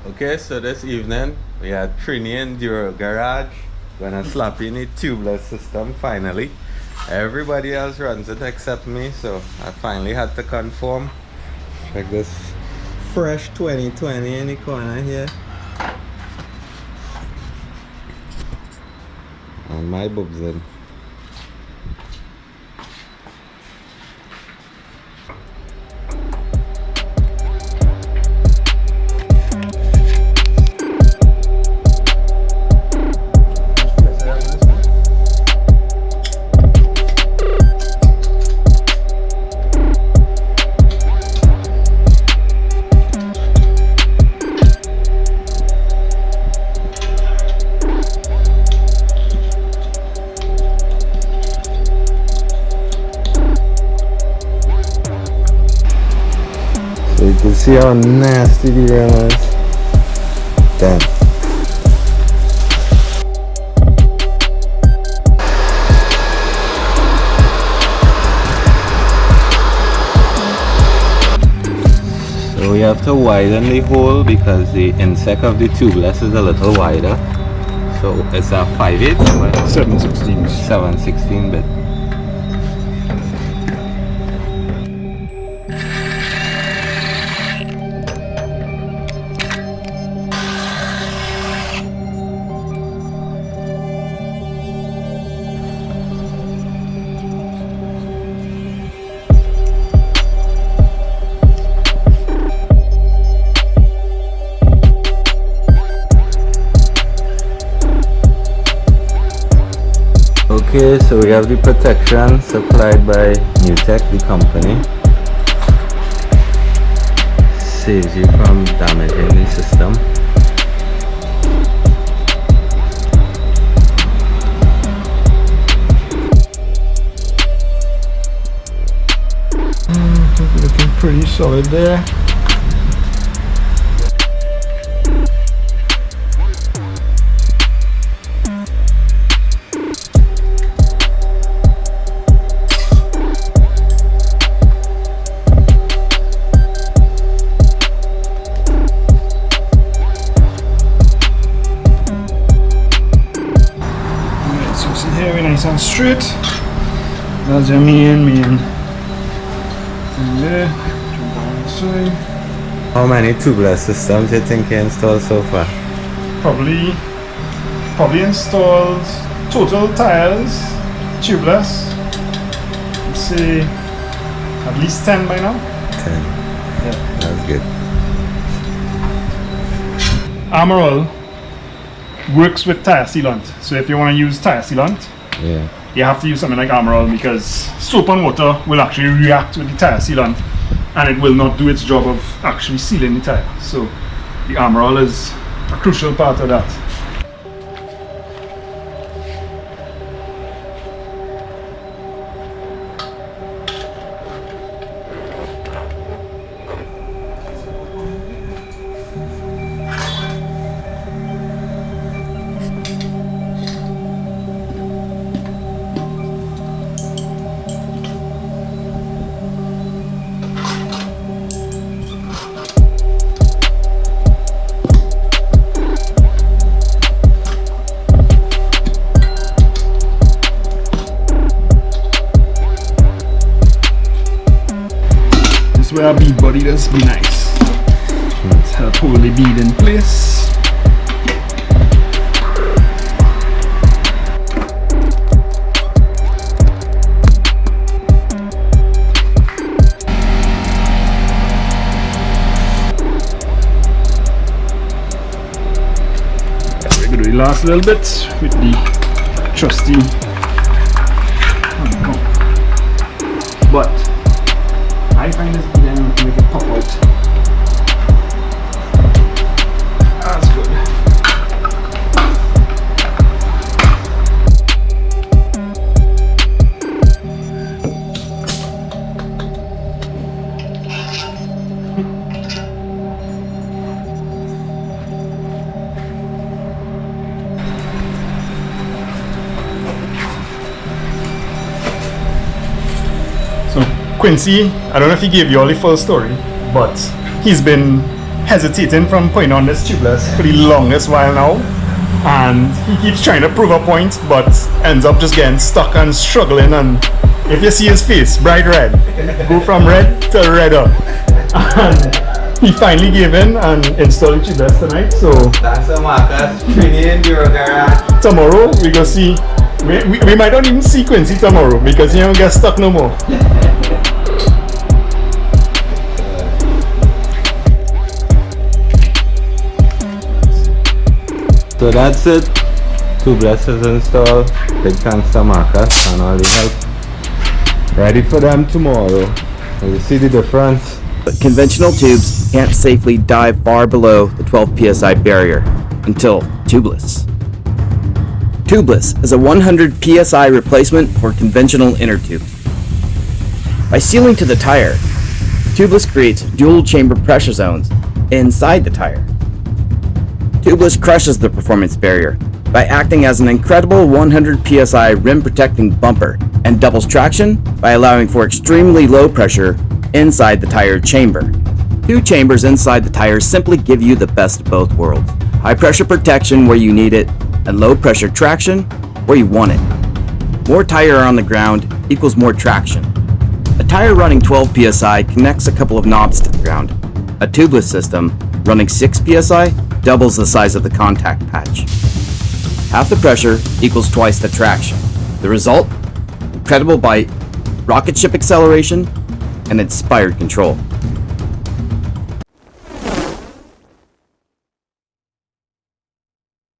Okay, so this evening we had Trini in Duro Garage. Gonna slap in the TUbliss system finally. Everybody else runs it except me, so I finally had to conform. Check this fresh 2020 in the corner here. And my boobs in. So you can see how nasty the rim is. Damn. So we have to widen the hole because the insect of the TUbliss is a little wider. So it's a 5/8 or 7/16. 7/16 bit. Okay, so we have the protection supplied by Newtech, the company. Saves you from damaging the system. Looking pretty solid there. Very nice and straight. That's your main thing there. Jump down the side. How many TUbliss systems do you think you installed so far? Probably installed total tires, TUbliss. Let's say at least 10 by now. 10. Yeah. That's good. Armor All works with tire sealant. So if you want to use tire sealant, Yeah. you have to use something like Armor All because soap and water will actually react with the tire sealant and it will not do its job of actually sealing the tire. So the Armor All is a crucial part of that. Where a bead body does be nice. Let's help hold the bead in place. We're going to do the last little bit with the trusty handle. But I find this again to make it pop out. Quincy, I don't know if he gave you all the full story, but he's been hesitating from putting on this tubeless for the longest while now. And he keeps trying to prove a point, but ends up just getting stuck and struggling. And if you see his face, bright red, go from red to redder. And he finally gave in and installed the tubeless tonight. So That's a Marcus Trini Enduro Garage. tomorrow we go see. We might not even see Quincy tomorrow because he don't get stuck no more. So that's it. TUbliss is installed. Big thanks to Marcus and all the help. Ready for them tomorrow. You see the difference? But conventional tubes can't safely dive far below the 12 psi barrier until TUbliss. TUbliss is a 100 psi replacement for conventional inner tubes. By sealing to the tire, TUbliss creates dual chamber pressure zones inside the tire. TUbliss crushes the performance barrier by acting as an incredible 100 psi rim protecting bumper and doubles traction by allowing for extremely low pressure inside the tire chamber. Two chambers inside the tire simply give you the best of both worlds. High pressure protection where you need it and low pressure traction where you want it. More tire on the ground equals more traction. A tire running 12 psi connects a couple of knobs to the ground. A TUbliss system running 6 psi doubles the size of the contact patch. Half the pressure equals twice the traction. The result? Incredible bite, rocket ship acceleration, and inspired control.